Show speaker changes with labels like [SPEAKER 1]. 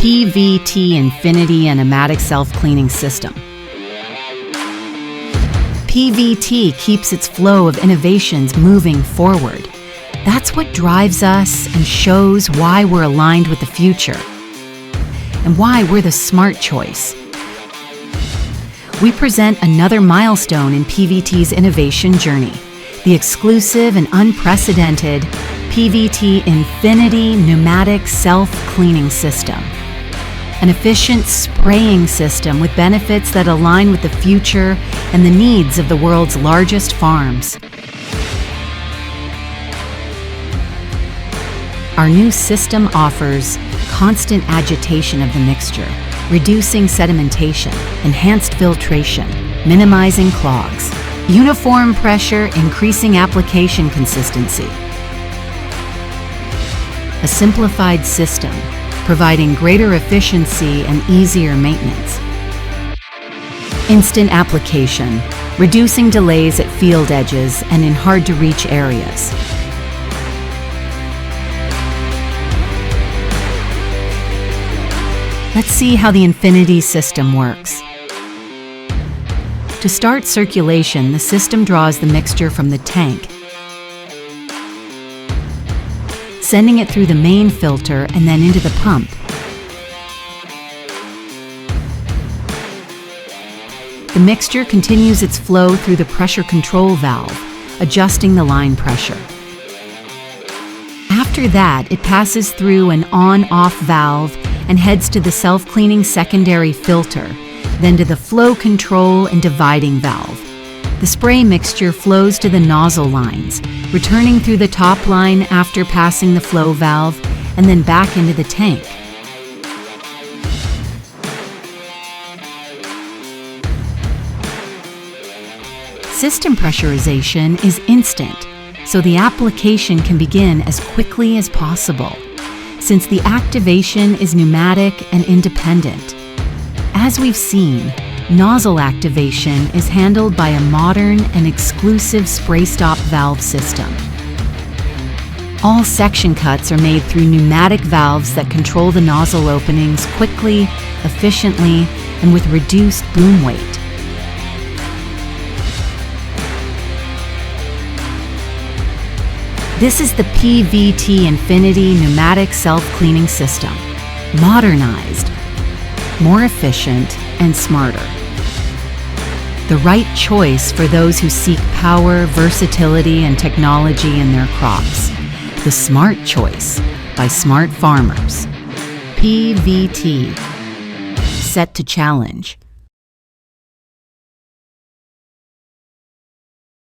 [SPEAKER 1] PVT Infinity Pneumatic Self-Cleaning System. PVT keeps its flow of innovations moving forward. That's what drives us and shows why we're aligned with the future and why we're the smart choice. We present another milestone in PVT's innovation journey, the exclusive and unprecedented PVT Infinity Pneumatic Self-Cleaning System, an efficient spraying system with benefits that align with the future and the needs of the world's largest farms. Our new system offers constant agitation of the mixture, reducing sedimentation, enhanced filtration, minimizing clogs, uniform pressure, increasing application consistency. A simplified system, providing greater efficiency and easier maintenance. Instant application, reducing delays at field edges and in hard-to-reach areas. Let's see how the Infinity system works. To start circulation, the system draws the mixture from the tank, sending it through the main filter and then into the pump. The mixture continues its flow through the pressure control valve, adjusting the line pressure. After that, it passes through an on-off valve and heads to the self-cleaning secondary filter, then to the flow control and dividing valve. The spray mixture flows to the nozzle lines, returning through the top line after passing the flow valve, and then back into the tank. System pressurization is instant, so the application can begin as quickly as possible, since the activation is pneumatic and independent. As we've seen, nozzle activation is handled by a modern and exclusive spray stop valve system. All section cuts are made through pneumatic valves that control the nozzle openings quickly, efficiently, and with reduced boom weight. This is the PVT Infinity Pneumatic Self-Cleaning System, modernized, more efficient, and smarter. The right choice for those who seek power, versatility, and technology in their crops. The smart choice by smart farmers. PVT, set to challenge.